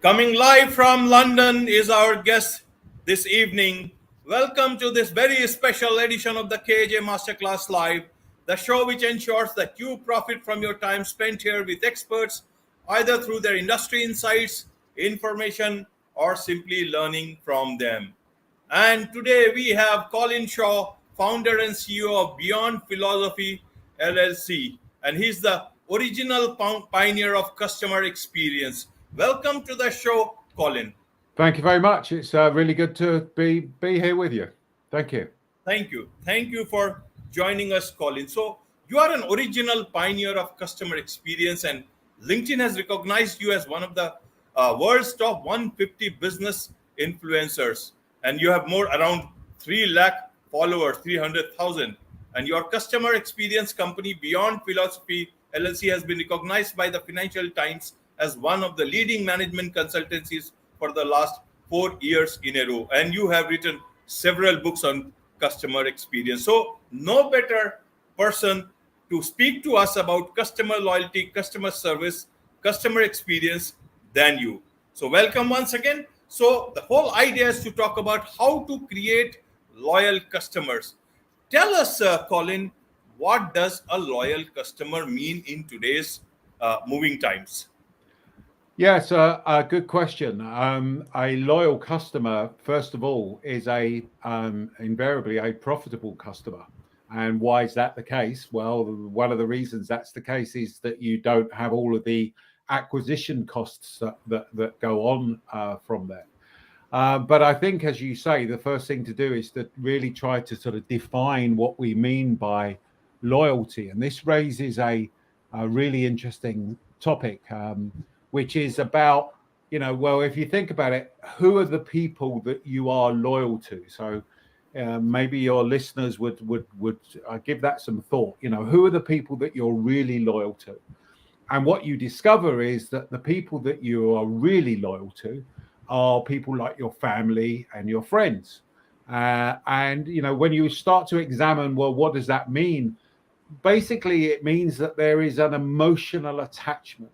Coming live from London is our guest this evening. Welcome to this very special edition of the KJ Masterclass Live, the show which ensures that you profit from your time spent here with experts, either through their industry insights, information, or simply learning from them. And today we have Colin Shaw, founder and CEO of Beyond Philosophy LLC, and he's the original pioneer of customer experience. Welcome to the show, Colin. Thank you very much. It's really good to be here with you. Thank you. Thank you. Thank you for joining us, Colin. So you are an original pioneer of customer experience, and LinkedIn has recognized you as one of the world's top 150 business influencers. And you have around 3 lakh followers, 300,000. And your customer experience company, Beyond Philosophy LLC, has been recognized by the Financial Times as one of the leading management consultancies for the last 4 years in a row. And you have written several books on customer experience. So no better person to speak to us about customer loyalty, customer service, customer experience than you. So welcome once again. So the whole idea is to talk about how to create loyal customers. Tell us, Colin, what does a loyal customer mean in today's moving times? Yes, a good question. A loyal customer, first of all, is invariably a profitable customer. And why is that the case? Well, one of the reasons that's the case is that you don't have all of the acquisition costs that go on from there. But I think, as you say, the first thing to do is to really try to sort of define what we mean by loyalty. And this raises a really interesting topic, which is about, well, if you think about it, who are the people that you are loyal to? So maybe your listeners would give that some thought. Who are the people that you're really loyal to? And what you discover is that the people that you are really loyal to are people like your family and your friends. And when you start to examine, well, what does that mean? Basically, it means that there is an emotional attachment.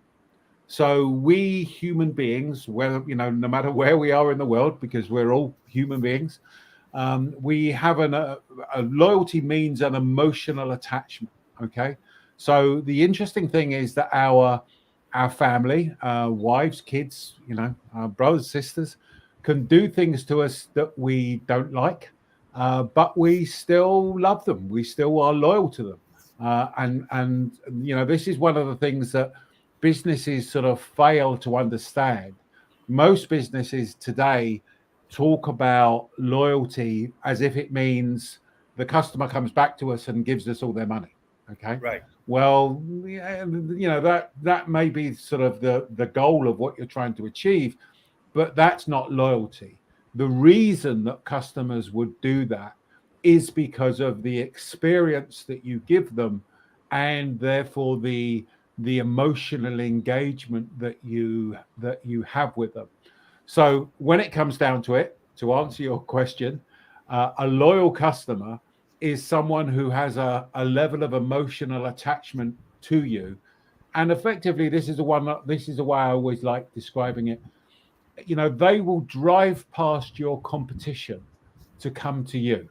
So we human beings, whether no matter where we are in the world, because we're all human beings, we have a loyalty means an emotional attachment. Okay, so the interesting thing is that our family, wives, kids, our brothers, sisters, can do things to us that we don't like, but we still love them. We still are loyal to them, and this is one of the things that businesses sort of fail to understand. Most businesses today talk about loyalty as if it means the customer comes back to us and gives us all their money. Okay. Right. Well, that may be sort of the goal of what you're trying to achieve, but that's not loyalty. The reason that customers would do that is because of the experience that you give them, and therefore the emotional engagement that you have with them. So when it comes down to it, to answer your question, a loyal customer is someone who has a level of emotional attachment to you. And effectively, this is the way I always like describing it. They will drive past your competition to come to you.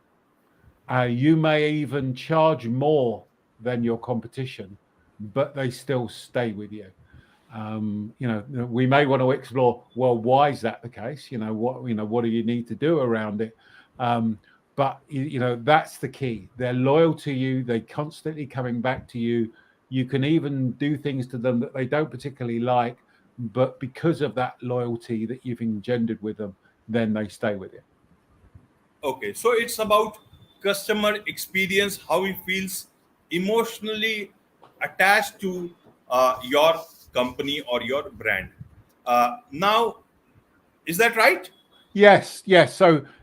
You may even charge more than your competition, but they still stay with you. We may want to explore, well, why is that the case? What do you need to do around it? But that's the key. They're loyal to you. They're constantly coming back to you. You can even do things to them that they don't particularly like, but because of that loyalty that you've engendered with them, then they stay with you. Okay, so it's about customer experience, how he feels emotionally attached to your company or your brand. Now, is that right? Yes.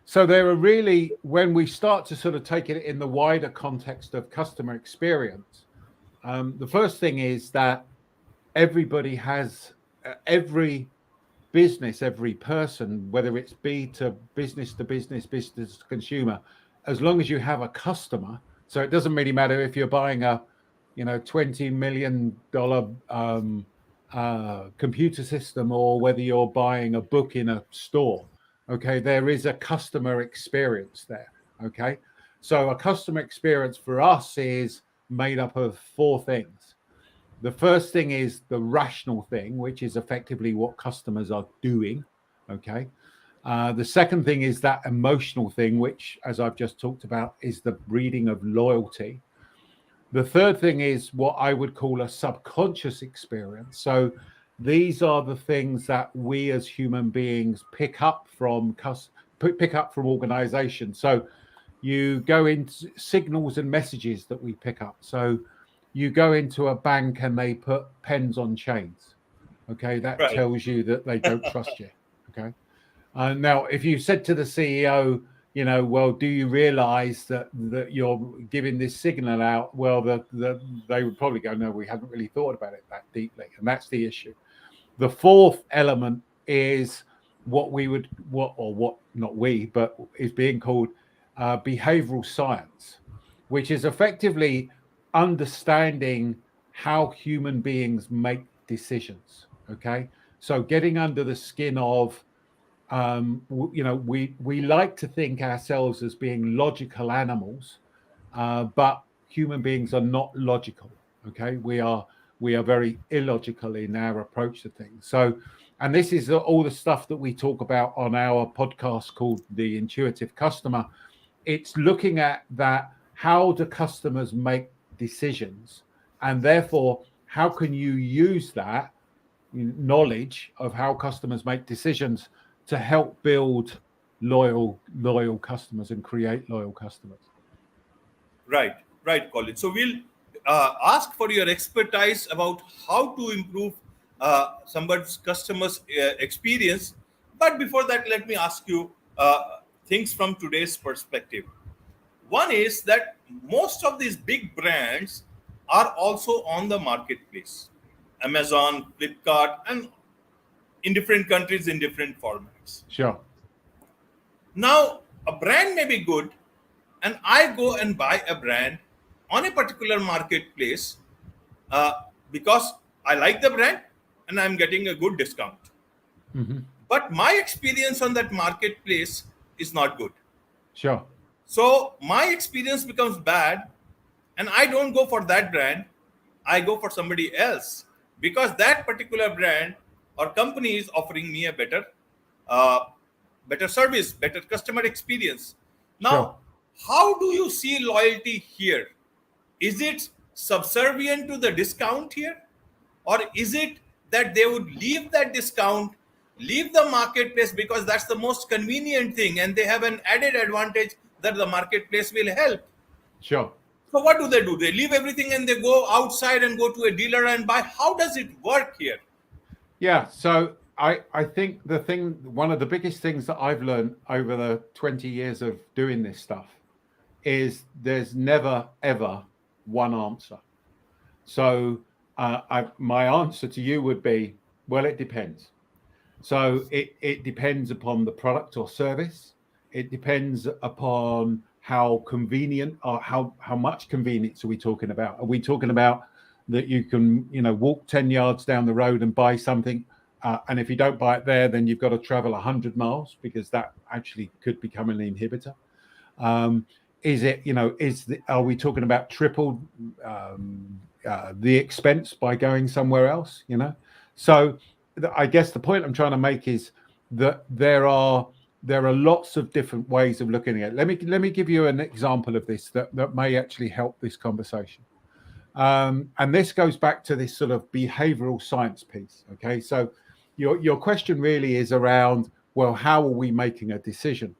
So there are really, when we start to sort of take it in the wider context of customer experience, the first thing is that everybody has, every business, every person, whether it's business to business, business to consumer, as long as you have a customer. So it doesn't really matter if you're buying a $20 million computer system or whether you're buying a book in a store, okay, there is a customer experience there. Okay, so a customer experience for us is made up of four things. The first thing is the rational thing, which is effectively what customers are doing. Okay. The second thing is that emotional thing, which, as I've just talked about, is the breeding of loyalty. The third thing is what I would call a subconscious experience. So these are the things that we as human beings pick up from organizations. So you go into signals and messages that we pick up. So you go into a bank and they put pens on chains. Okay, that Right. tells you that they don't trust you. Okay. Now, if you said to the CEO, well, do you realize that you're giving this signal out? Well, they would probably go, no, we haven't really thought about it that deeply. And that's the issue. The fourth element is what not we, but is being called behavioral science, which is effectively understanding how human beings make decisions. Okay. So getting under the skin of, we like to think ourselves as being logical animals, but human beings are not logical. Okay, we are very illogical in our approach to things. So, and this is all the stuff that we talk about on our podcast called The Intuitive Customer. It's looking at that. How do customers make decisions, and therefore, how can you use that knowledge of how customers make decisions to help build loyal customers and create loyal customers? Right, Colin. So we'll ask for your expertise about how to improve somebody's customer's experience. But before that, let me ask you things from today's perspective. One is that most of these big brands are also on the marketplace, Amazon, Flipkart, and in different countries in different formats. Sure. Now, a brand may be good, and I go and buy a brand on a particular marketplace because I like the brand and I'm getting a good discount. Mm-hmm. But my experience on that marketplace is not good. Sure. So my experience becomes bad, and I don't go for that brand. I go for somebody else because that particular brand or company is offering me a better service, better customer experience. Now, Sure. how do you see loyalty here? Is it subservient to the discount here? Or is it that they would leave that discount, leave the marketplace because that's the most convenient thing and they have an added advantage that the marketplace will help? Sure. So what do? They leave everything and they go outside and go to a dealer and buy. How does it work here? Yeah. So I think one of the biggest things that I've learned over the 20 years of doing this stuff is there's never, ever one answer. So my answer to you would be, well, it depends. So it depends upon the product or service. It depends upon how convenient or how much convenience are we talking about? Are we talking about that you can, walk 10 yards down the road and buy something? And if you don't buy it there, then you've got to travel 100 miles because that actually could become an inhibitor. Are we talking about triple the expense by going somewhere else? So I guess the point I'm trying to make is that there are lots of different ways of looking at it. Let me give you an example of this that may actually help this conversation. And this goes back to this sort of behavioral science piece. Okay, so your question really is around, well, how are we making a decision?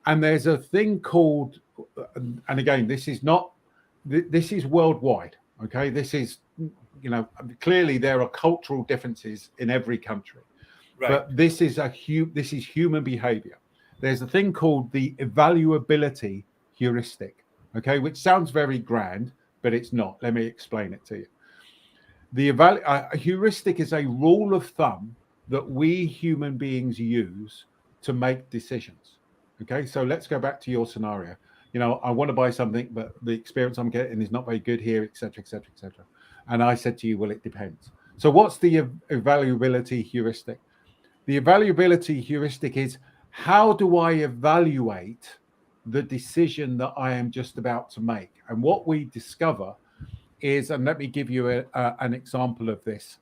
And there's a thing called, and again, this is worldwide. Okay, this is, clearly there are cultural differences in every country, Right. but this is human behavior. There's a thing called the evaluability heuristic. Okay, which sounds very grand, but it's not. Let me explain it to you. The heuristic is a rule of thumb that we human beings use to make decisions. Okay, so let's go back to your scenario. I want to buy something, but the experience I'm getting is not very good here, etc., etc., etc. And I said to you, well, it depends. So what's the evaluability heuristic? The evaluability heuristic is, how do I evaluate the decision that I am just about to make? And what we discover is, and let me give you an example of this.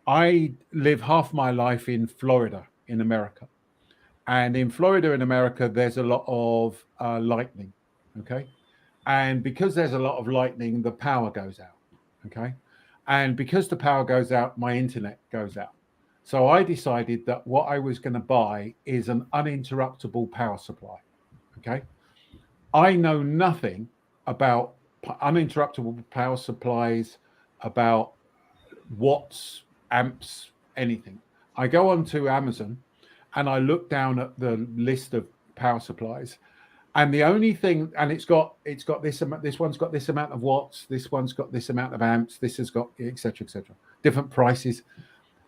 I live half my life in Florida, in America. And in Florida, in America, there's a lot of lightning. Okay. And because there's a lot of lightning, the power goes out. Okay. And because the power goes out, my internet goes out. So I decided that what I was going to buy is an uninterruptible power supply. Okay. I know nothing about uninterruptible power supplies, about watts, amps, anything. I go onto Amazon and I look down at the list of power supplies, and the only thing, and it's got this amount, this one's got this amount of watts, this one's got this amount of amps, this has got etc., different prices.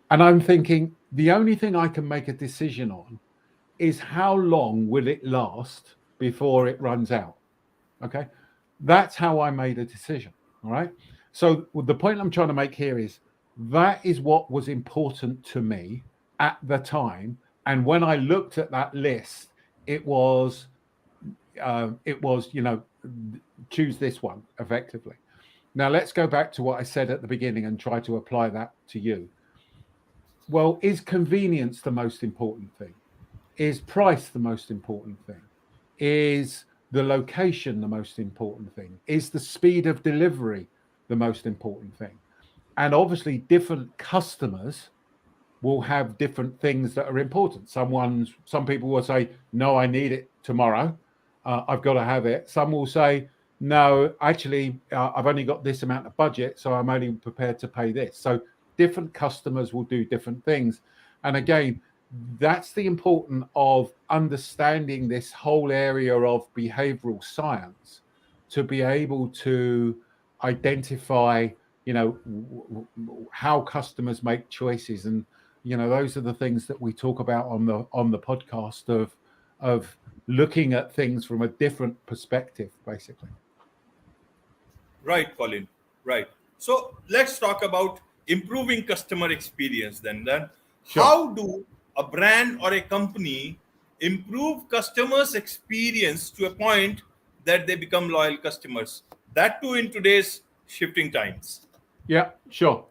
And I'm thinking, the only thing I can make a decision on is how long will it last before it runs out. Okay, that's how I made a decision. All right, so the point I'm trying to make here is, that is what was important to me at the time. And when I looked at that list, it was choose this one effectively. Now let's go back to what I said at the beginning and try to apply that to you. Well, is convenience the most important thing? Is price the most important thing? Is the location the most important thing? Is the speed of delivery the most important thing? And obviously different customers will have different things that are important. Some people will say, no, I need it tomorrow. I've got to have it. Some will say, no, actually, I've only got this amount of budget, so I'm only prepared to pay this. So different customers will do different things. And again, that's the importance of understanding this whole area of behavioral science, to be able to identify, how customers make choices. And those are the things that we talk about on the podcast, of looking at things from a different perspective, basically. Right, Colin. Right. So let's talk about improving customer experience then. Sure. How do a brand or a company improve customers' experience to a point that they become loyal customers? That too in today's shifting times. Yeah, sure.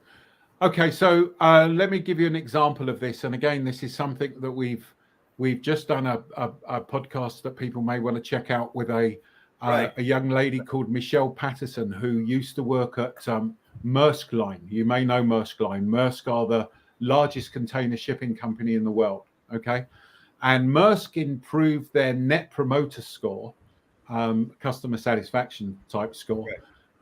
Okay, so let me give you an example of this. And again, this is something that we've just done a podcast that people may want to check out with a young lady called Michelle Patterson, who used to work at Maersk Line. You may know Maersk Line. Maersk are the largest container shipping company in the world. Okay, and Maersk improved their net promoter score, customer satisfaction type score,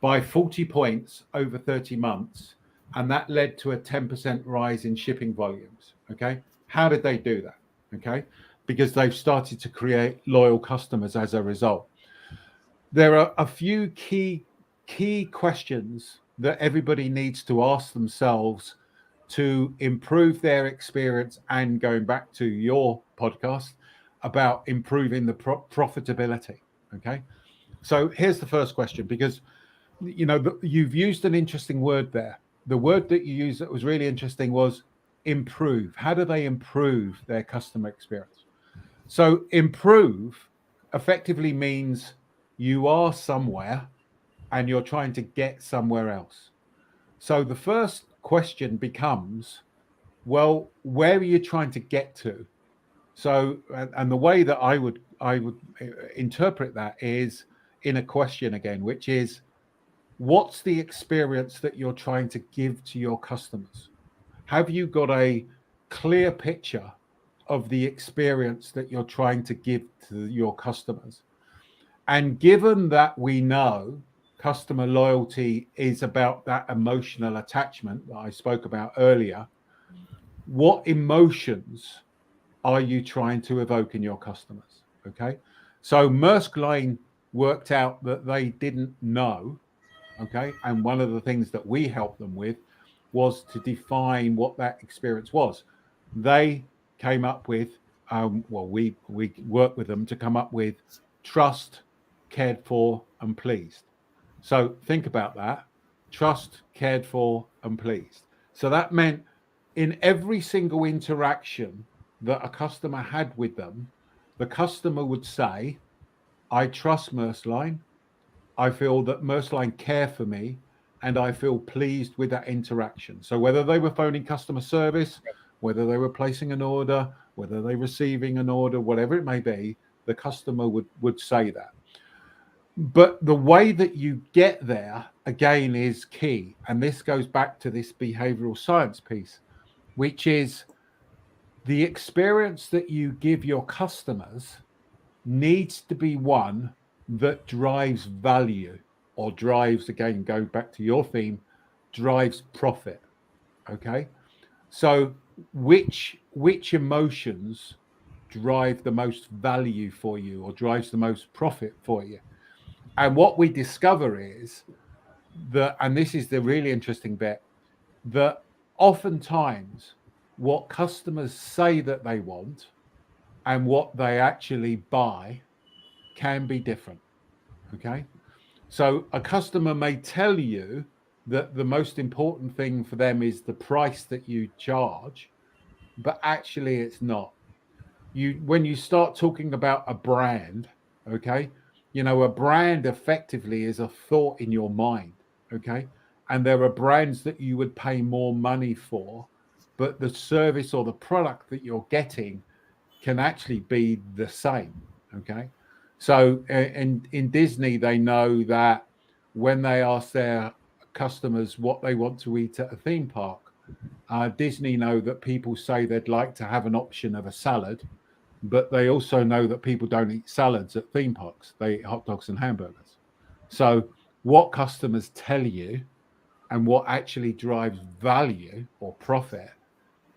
by 40 points over 30 months. And that led to a 10% rise in shipping volumes. Okay. How did they do that? Okay. Because they've started to create loyal customers as a result. There are a few key questions that everybody needs to ask themselves to improve their experience, and going back to your podcast about improving the profitability. Okay. So here's the first question, because you've used an interesting word there. The word that you used that was really interesting was improve. How do they improve their customer experience? So improve effectively means you are somewhere and you're trying to get somewhere else. So the first question becomes, well, where are you trying to get to? So, and the way that I would interpret that is in a question again, which is, what's the experience that you're trying to give to your customers? Have you got a clear picture of the experience that you're trying to give to your customers? And given that we know customer loyalty is about that emotional attachment that I spoke about earlier, what emotions are you trying to evoke in your customers? Okay. So Maersk Line worked out that they didn't know. Okay. And one of the things that we helped them with was to define what that experience was. They came up with, we worked with them to come up with trust, cared for, and pleased. So think about that. trust, cared for, and pleased. So that meant in every single interaction that a customer had with them, the customer would say, I trust Merceline, I feel that Merceline care for me, and I feel pleased with that interaction. So whether they were phoning customer service, whether they were placing an order, whether they were receiving an order, whatever it may be, the customer would say that. But the way that you get there, again, is key. And this goes back to this behavioral science piece, which is the experience that you give your customers needs to be one that drives value or drives, again, go back to your theme, drives profit. Okay. So which emotions drive the most value for you or drives the most profit for you? And what we discover is that, and this is the really interesting bit, that oftentimes what customers say that they want and what they actually buy can be different. Okay. So a customer may tell you that the most important thing for them is the price that you charge, but actually it's not. When you start talking about a brand, okay, a brand effectively is a thought in your mind, okay, and there are brands that you would pay more money for, but the service or the product that you're getting can actually be the same, okay. So in Disney, they know that when they ask their customers what they want to eat at a theme park, Disney know that people say they'd like to have an option of a salad, but they also know that people don't eat salads at theme parks. They eat hot dogs and hamburgers. So what customers tell you and what actually drives value or profit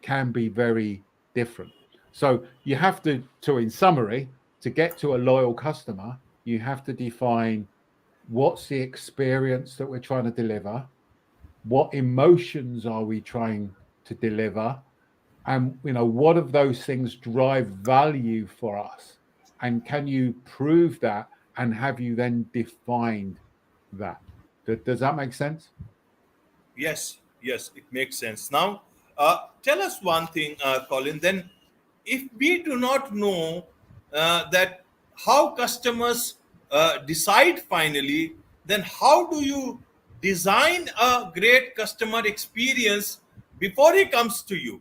can be very different. So you have to in summary, to get to a loyal customer, you have to define what's the experience that we're trying to deliver, what emotions are we trying to deliver, and what of those things drive value for us, and can you prove that, and have you then defined that? Does that make sense? Yes, yes, it makes sense. Now, tell us one thing, Colin. Then, if we do not know that how customers decide finally, then how do you design a great customer experience before he comes to you?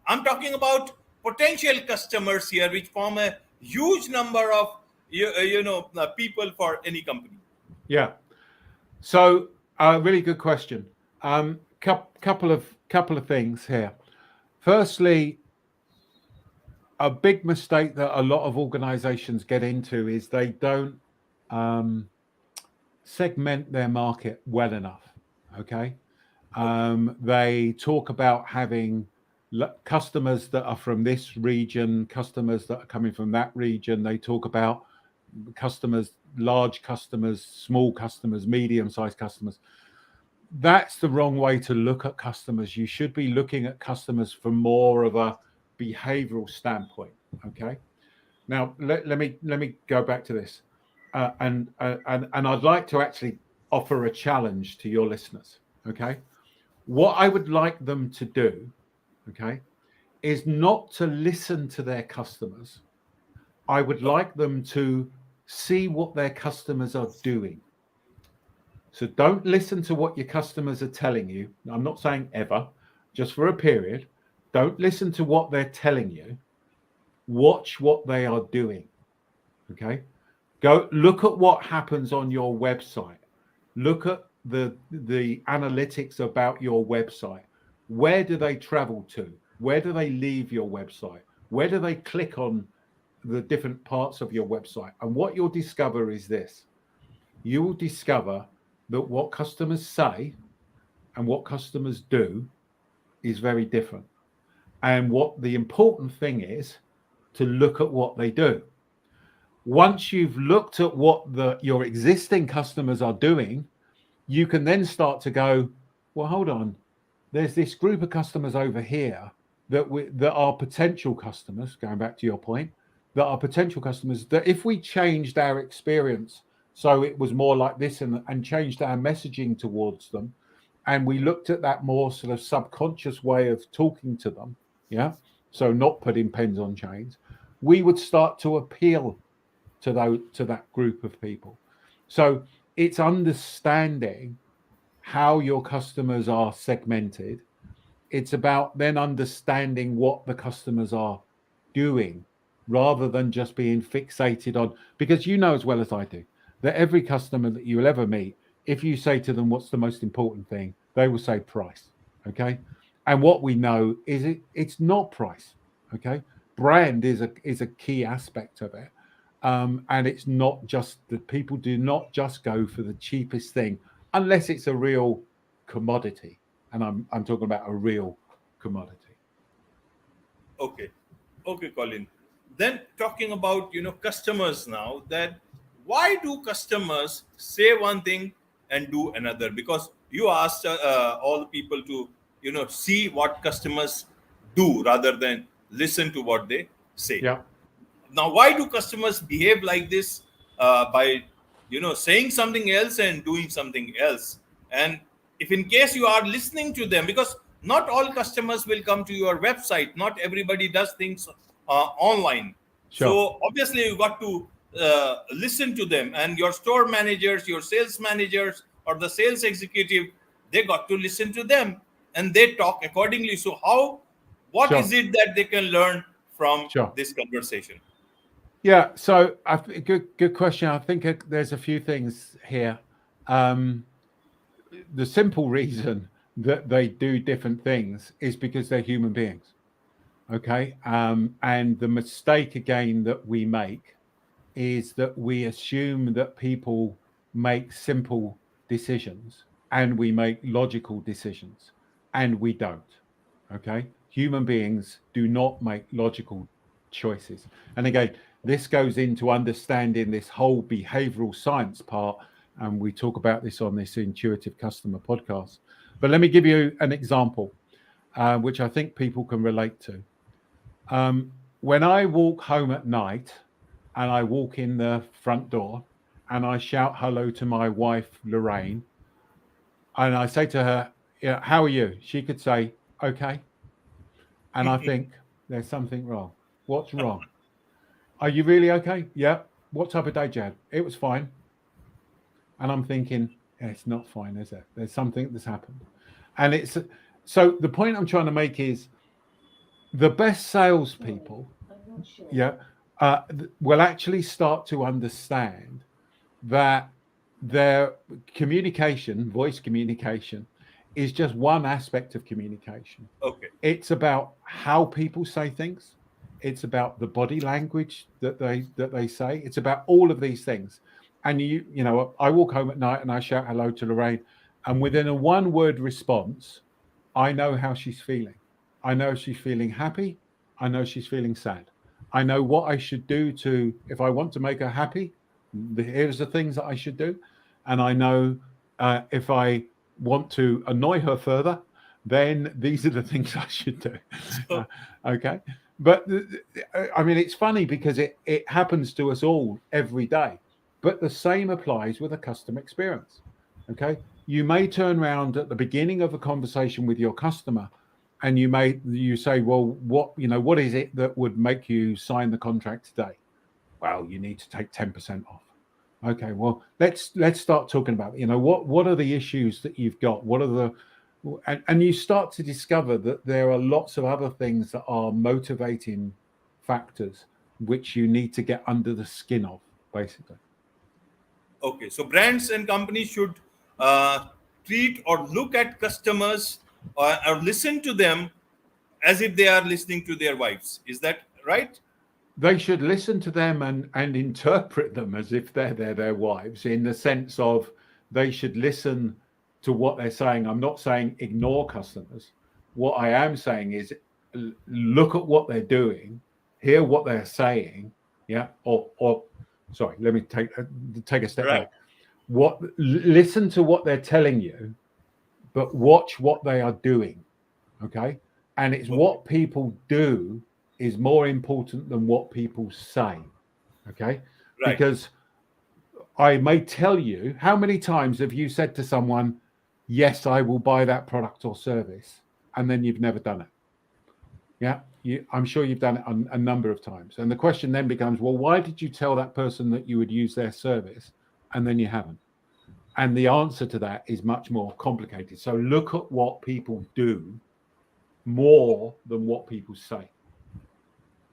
I'm talking about potential customers here, which form a huge number of people for any company. Yeah. So really good question. Couple of things here. Firstly, a big mistake that a lot of organizations get into is they don't segment their market well enough. Okay. They talk about having customers that are from this region, customers that are coming from that region. They talk about customers, large customers, small customers, medium-sized customers. That's the wrong way to look at customers. You should be looking at customers from more of a behavioral standpoint. Okay. Now let me go back to this, and I'd like to actually offer a challenge to your listeners. Okay. What I would like them to do, okay, is not to listen to their customers. I would like them to see what their customers are doing. So don't listen to what your customers are telling you. I'm not saying ever, just for a period. Don't listen to what they're telling you. Watch what they are doing. Okay. Go look at what happens on your website. Look at the analytics about your website. Where do they travel to? Where do they leave your website? Where do they click on the different parts of your website? And what you'll discover is this. You will discover that what customers say and what customers do is very different. And what the important thing is to look at what they do. Once you've looked at what your existing customers are doing, you can then start to go, well, hold on. There's this group of customers over here that are potential customers, going back to your point, that are potential customers that if we changed our experience so it was more like this and changed our messaging towards them, and we looked at that more sort of subconscious way of talking to them, yeah, so not putting pens on chains, we would start to appeal to that group of people. So it's understanding how your customers are segmented. It's about then understanding what the customers are doing rather than just being fixated on, because you know as well as I do that every customer that you will ever meet, if you say to them what's the most important thing, they will say price. Okay. And what we know is it's not price. Okay. Brand is a key aspect of it. And it's not just that people do not just go for the cheapest thing unless it's a real commodity. And I'm talking about a real commodity. Okay, okay, Colin. Then talking about customers now, that why do customers say one thing and do another? Because you asked all the people to see what customers do rather than listen to what they say. Yeah, Now, why do customers behave like this by saying something else and doing something else? And if in case you are listening to them, because not all customers will come to your website, not everybody does things online, sure, so obviously you got to listen to them, and your store managers, your sales managers, or the sales executive, they got to listen to them, and they talk accordingly. So what is sure, it that they can learn from sure. this conversation? Yeah, so good question. I think there's a few things here. The simple reason that they do different things is because they're human beings. Okay. And the mistake again that we make is that we assume that people make simple decisions and we make logical decisions, and we don't. Okay. Human beings do not make logical choices. And again, this goes into understanding this whole behavioral science part. And we talk about this on this Intuitive Customer podcast. But let me give you an example, which I think people can relate to. When I walk home at night and I walk in the front door and I shout hello to my wife, Lorraine, and I say to her, yeah, how are you? She could say, okay. And I think there's something wrong. What's wrong? Are you really okay? Yeah. What type of day, Jad? It was fine. And I'm thinking, yeah, it's not fine, is it? There's something that's happened. And it's so the point I'm trying to make is the best salespeople, yeah, will actually start to understand that their communication, voice communication, is just one aspect of communication. Okay. It's about how people say things. It's about the body language that they say. It's about all of these things. And I walk home at night and I shout hello to Lorraine, and within a one-word response, I know how she's feeling. I know she's feeling happy. I know she's feeling sad. I know what I should do if I want to make her happy, here's the things that I should do. And I know if I want to annoy her further, then these are the things I should do. So, Okay. But I mean, it's funny because it happens to us all every day, but the same applies with a customer experience. Okay. You may turn around at the beginning of a conversation with your customer and you say, well, what is it that would make you sign the contract today? Well, you need to take 10% off. Okay, well, let's start talking about, what are the issues that you've got? What are the and you start to discover that there are lots of other things that are motivating factors which you need to get under the skin of, basically. okay, so brands and companies should treat or look at customers or listen to them as if they are listening to their wives. Is that right? They should listen to them and interpret them as if they're their wives, in the sense of they should listen to what they're saying. I'm not saying ignore customers. What I am saying is look at what they're doing, hear what they're saying, yeah, or sorry, let me take a step Right. back. Listen to what they're telling you, but watch what they are doing. Okay. And it's Okay. what people do is more important than what people say. Okay. Right. Because I may tell you, how many times have you said to someone, yes, I will buy that product or service, and then you've never done it. Yeah, I'm sure you've done it a number of times. And the question then becomes, well, why did you tell that person that you would use their service and then you haven't? And the answer to that is much more complicated. So look at what people do more than what people say.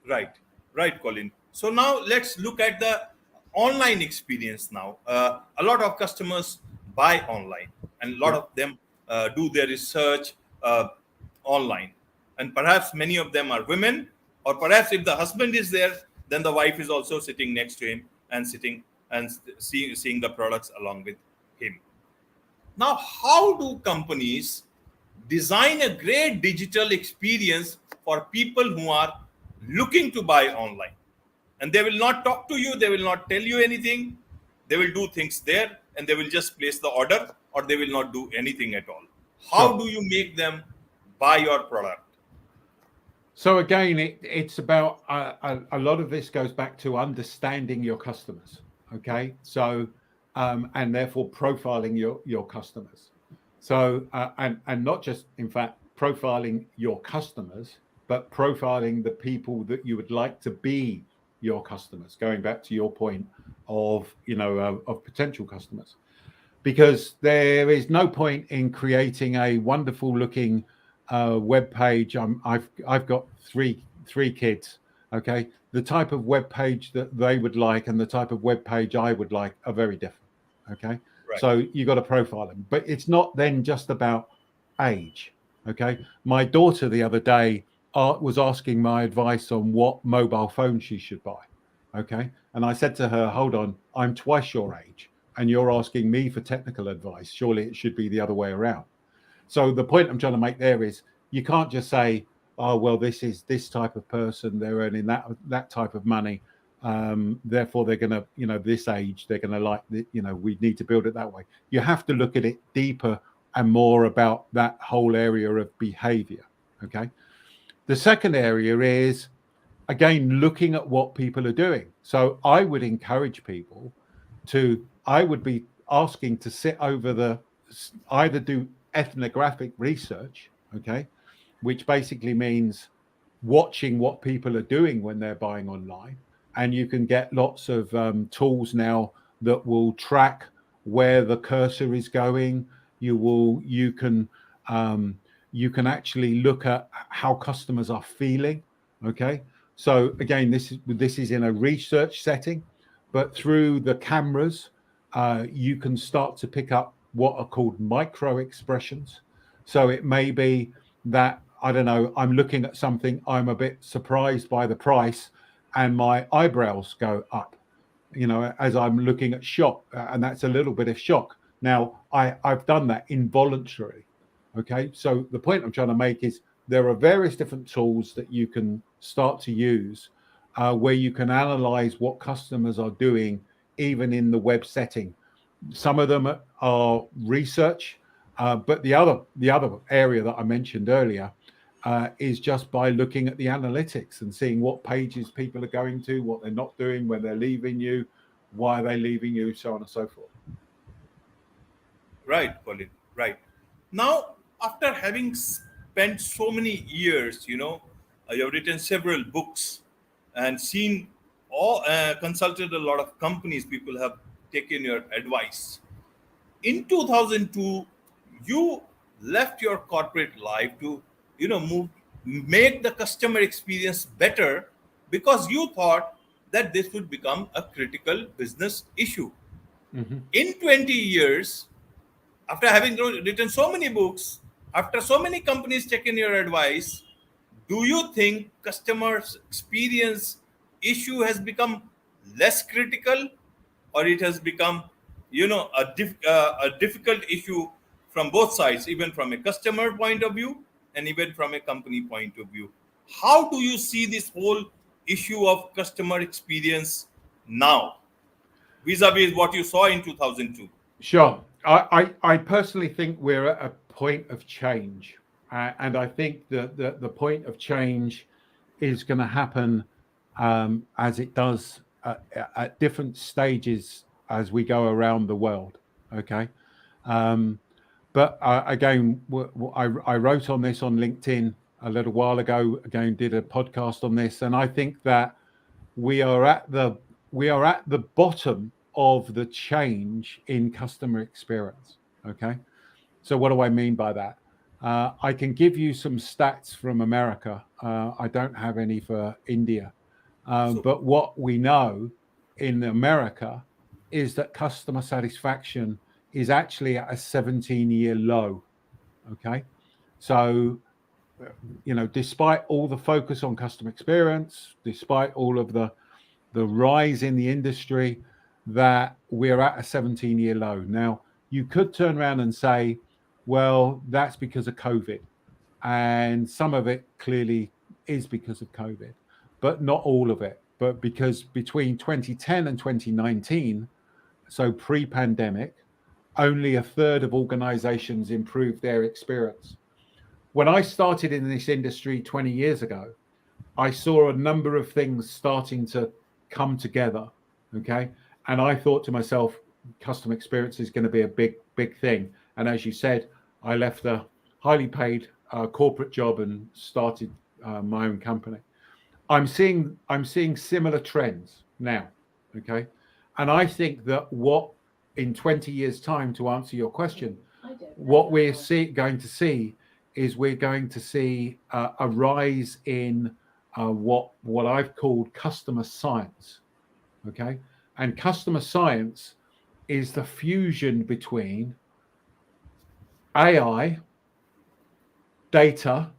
Right, right, Colin. So now let's look at the online experience now. A lot of customers buy online, and a lot Yeah. of them do their research online. And perhaps many of them are women, or perhaps if the husband is there, then the wife is also sitting next to him and sitting and seeing the products along with him. Now, how do companies design a great digital experience for people who are looking to buy online? And they will not talk to you, they will not tell you anything, they will do things there and they will just place the order, or they will not do anything at all. How Sure. do you make them buy your product? So again, it's about a lot of this goes back to understanding your customers. Okay, so and therefore profiling your customers. So and not just in fact profiling your customers, but profiling the people that you would like to be your customers. Going back to your point of of potential customers, because there is no point in creating a wonderful looking web page. I've got three kids. Okay, the type of web page that they would like and the type of web page I would like are very different. Okay, Right. so you got to profile them, but it's not then just about age. Okay, my daughter the other day was asking my advice on what mobile phone she should buy. Okay, and I said to her, "Hold on, I'm twice your age and you're asking me for technical advice. Surely it should be the other way around." So the point I'm trying to make there is you can't just say, "Oh, well, this is this type of person. They're earning that type of money. Therefore, they're going to, this age, they're going to like, we need to build it that way." You have to look at it deeper and more about that whole area of behavior. Okay. The second area is, again, looking at what people are doing. So I would encourage people I would be asking to sit over either do ethnographic research, okay, which basically means watching what people are doing when they're buying online. And you can get lots of tools now that will track where the cursor is going. You can actually look at how customers are feeling. Okay, so again, this is in a research setting, but through the cameras, you can start to pick up what are called micro expressions. So it may be that, I don't know, I'm looking at something, I'm a bit surprised by the price, and my eyebrows go up, as I'm looking at shock, and that's a little bit of shock. Now, I've done that involuntarily. Okay, so the point I'm trying to make is there are various different tools that you can start to use where you can analyze what customers are doing, even in the web setting. Some of them are research, but the other area that I mentioned earlier is just by looking at the analytics and seeing what pages people are going to, what they're not doing, when they're leaving you, why are they leaving you, so on and so forth. Right, Colin. Right. Now, after having spent so many years, you have written several books and seen consulted a lot of companies. People have taken your advice. In 2002, you left your corporate life to, make the customer experience better because you thought that this would become a critical business issue. Mm-hmm. In 20 years, after having written so many books, after so many companies taken your advice, do you think customers experience issue has become less critical, or it has become, a difficult issue from both sides, even from a customer point of view and even from a company point of view? How do you see this whole issue of customer experience now vis-a-vis what you saw in 2002? Sure. I personally think we're at a point of change. And I think that the point of change is going to happen as it does at different stages as we go around the world. Okay. But again, I wrote on this on LinkedIn a little while ago. Again, did a podcast on this, and I think that we are at the bottom of the change in customer experience. Okay, so what do I mean by that? I can give you some stats from America. I don't have any for India, So but what we know in America is that customer satisfaction is actually at a 17-year low. Okay, so despite all the focus on customer experience, despite all of the rise in the industry, that we're at a 17-year low. Now, you could turn around and say, well, that's because of COVID. And some of it clearly is because of COVID, but not all of it. But because between 2010 and 2019, so pre-pandemic, only a third of organizations improved their experience. When I started in this industry 20 years ago, I saw a number of things starting to come together. Okay. And I thought to myself, customer experience is going to be a big thing. And as you said, I left a highly paid corporate job and started my own company. I'm seeing similar trends now. Okay. And I think that what in 20 years' time, to answer your question, what we're going to see is we're going to see a rise in what I've called customer science. Okay, and customer science is the fusion between AI, data,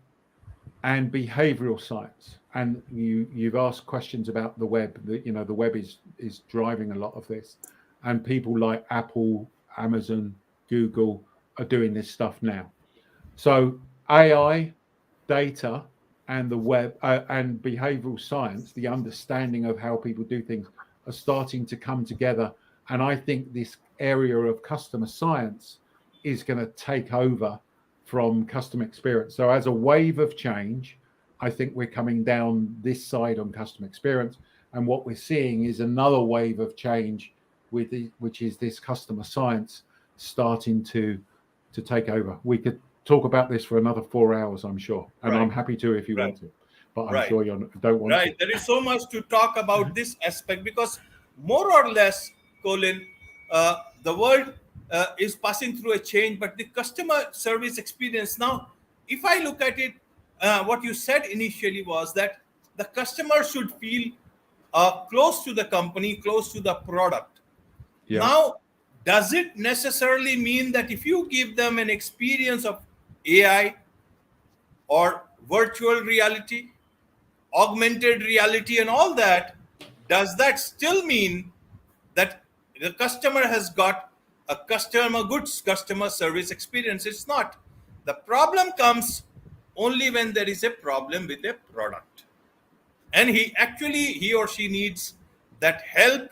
and behavioral science. And you've asked questions about the web. The web is driving a lot of this, and people like Apple, Amazon, Google are doing this stuff now. So AI, data, and the web and behavioral science, the understanding of how people do things, are starting to come together. And I think this area of customer science is going to take over from customer experience. So as a wave of change, I think we're coming down this side on customer experience. And what we're seeing is another wave of change which is this customer science starting to take over. We could talk about this for another 4 hours, I'm sure. And right, I'm happy to if you right, want to. But I'm right, sure you don't want right. to. There is so much to talk about this aspect because more or less, Colin, the world is passing through a change, but the customer service experience now, if I look at it, what you said initially was that the customer should feel close to the company, close to the product. Yeah. Now, does it necessarily mean that if you give them an experience of AI or virtual reality, augmented reality, and all that, does that still mean that the customer has got a good customer service experience? It's not. The problem comes only when there is a problem with a product, and he or she needs that help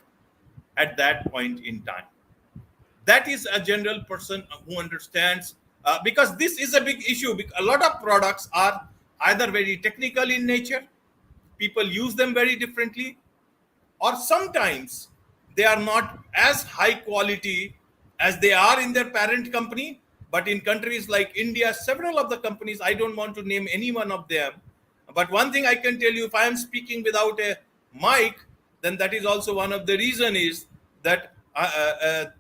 at that point in time. That is a general person who understands, because this is a big issue. A lot of products are either very technical in nature, people use them very differently, or sometimes they are not as high quality as they are in their parent company. But in countries like India, several of the companies, I don't want to name any one of them, but one thing I can tell you, if I am speaking without a mic, then that is also one of the reason is that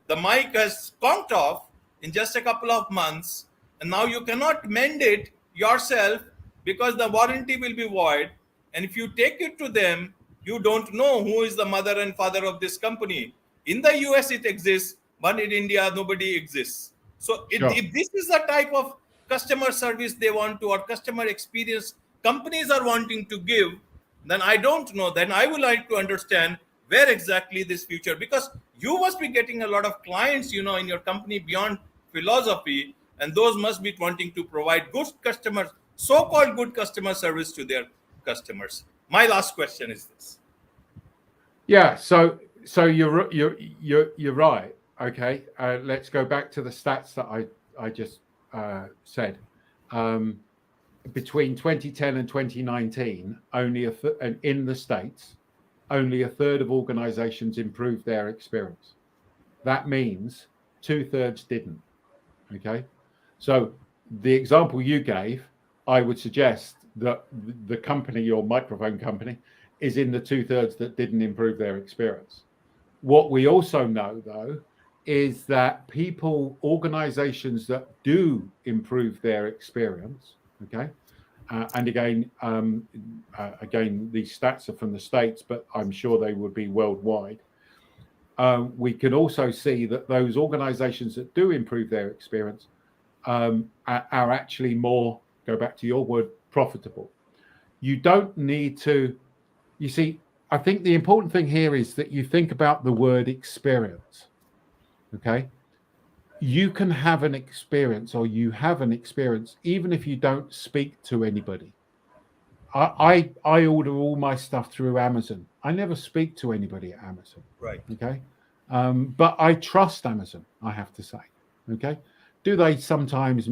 the mic has conked off in just a couple of months, and now you cannot mend it yourself because the warranty will be void. And if you take it to them, you don't know who is the mother and father of this company. In the US it exists, but in India nobody exists. So Sure. if this is the type of customer service they want to, or customer experience companies are wanting to give, then I don't know. Then I would like to understand where exactly this future, because you must be getting a lot of clients, in your company beyond philosophy, and those must be wanting to provide good customers, so-called good customer service to their customers. My last question is this. Yeah. So you're right. Okay. Let's go back to the stats that I just said. Between 2010 and 2019, and in the States, only a third of organizations improved their experience. That means 2/3 didn't. Okay. So the example you gave, I would suggest that the company, your microphone company, is in the 2/3 that didn't improve their experience. What we also know, though, is that people, organizations that do improve their experience, okay, and again, these stats are from the States, but I'm sure they would be worldwide. We can also see that those organizations that do improve their experience are actually more, go back to your word, profitable. You don't need to, you see, I think the important thing here is that you think about the word experience, okay? You can have an experience, or you have an experience even if you don't speak to anybody. I order all my stuff through Amazon. I never speak to anybody at Amazon. Right. Okay. But I trust Amazon, I have to say. Okay. Do they sometimes,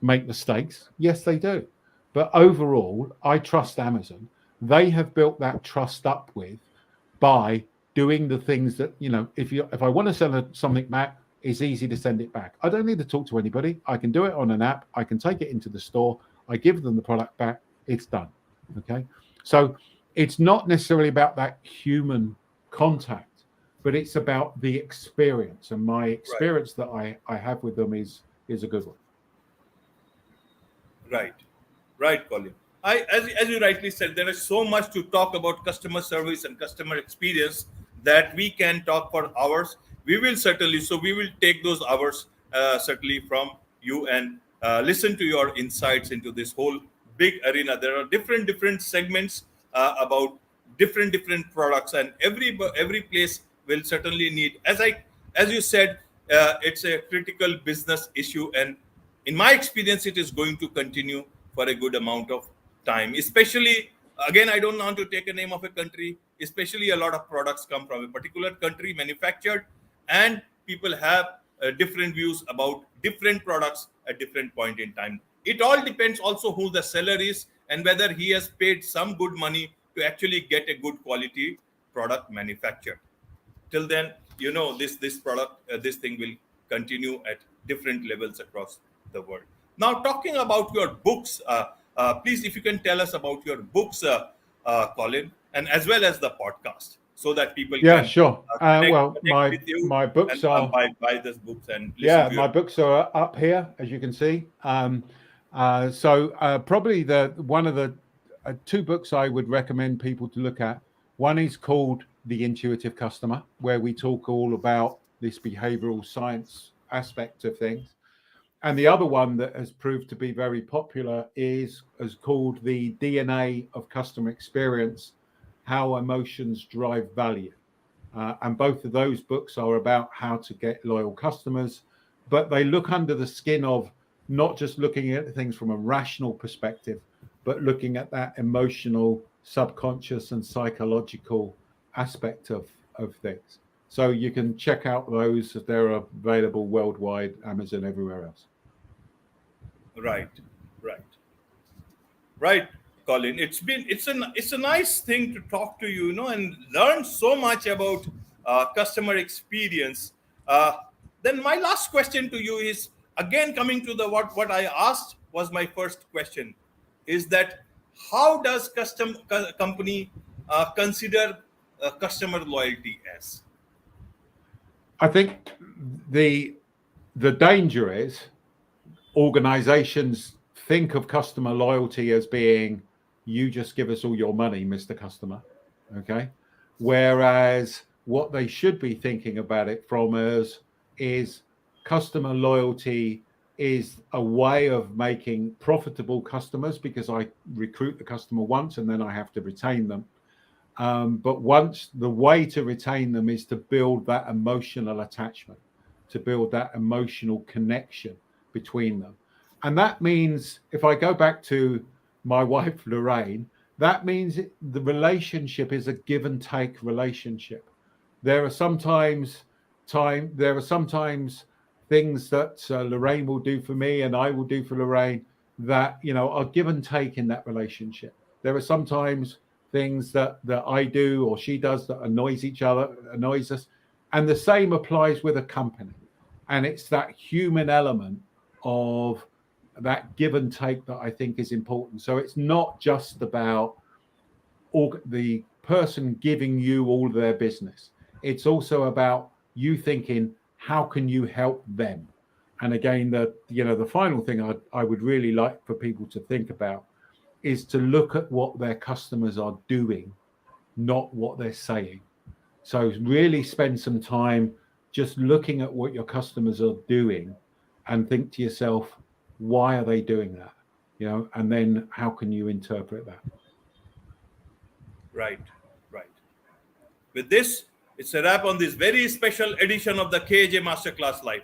make mistakes? Yes, they do. But overall, I trust Amazon. They have built that trust up with by doing the things that, if I want to send something back, it's easy to send it back. I don't need to talk to anybody. I can do it on an app. I can take it into the store. I give them the product back. It's done. Okay. So it's not necessarily about that human contact, but it's about the experience. And my experience that I have with them is a good one. Right, Colin. As you rightly said, there is so much to talk about customer service and customer experience that we can talk for hours. We will take those hours certainly from you and listen to your insights into this whole big arena. There are different segments about different products, and every place will certainly need, as you said, it's a critical business issue, and in my experience, it is going to continue for a good amount of time. Especially, again, I don't want to take a name of a country. Especially, a lot of products come from a particular country, manufactured, and people have different views about different products at different point in time. It all depends also who the seller is and whether he has paid some good money to actually get a good quality product manufactured. Till then, this product, this thing will continue at different levels across the world. Now, talking about your books, please, if you can tell us about your books, Colin, and as well as the podcast, so that people Yeah, can sure. Well, connect with you my books and are buy these books and listen to my your. books are up here, as you can see. Probably one of the two books I would recommend people to look at. One is called The Intuitive Customer, where we talk all about this behavioral science aspect of things. And the other one that has proved to be very popular is called The DNA of Customer Experience: How Emotions Drive Value. And both of those books are about how to get loyal customers, but they look under the skin of not just looking at things from a rational perspective, but looking at that emotional, subconscious, and psychological aspect of things. So you can check out those. They're available worldwide, Amazon, everywhere else. Right, right, Colin. It's a nice thing to talk to you, and learn so much about customer experience. Then my last question to you is, again, coming to the what I asked was my first question, is that how does company consider customer loyalty as? I think the danger is organizations think of customer loyalty as being, you just give us all your money, Mr. Customer. Okay. Whereas what they should be thinking about it from us is customer loyalty is a way of making profitable customers, because I recruit the customer once and then I have to retain them. But once, the way to retain them is to build that emotional attachment, to build that emotional connection between them. And that means, if I go back to my wife, Lorraine, that means the relationship is a give and take relationship. There are sometimes things that Lorraine will do for me and I will do for Lorraine that, are give and take in that relationship. There are sometimes things that I do or she does that annoys us. And the same applies with a company. And it's that human element of that give and take that I think is important. So it's not just about the person giving you all their business. It's also about you thinking, how can you help them? And again, the final thing I would really like for people to think about is to look at what their customers are doing, not what they're saying. So really spend some time just looking at what your customers are doing and think to yourself, why are they doing that? And then how can you interpret that? Right. With this, it's a wrap on this very special edition of the KJ Masterclass Live.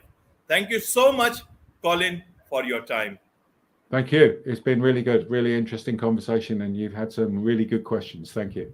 Thank you so much, Colin, for your time. Thank you. It's been really good, really interesting conversation, and you've had some really good questions. Thank you.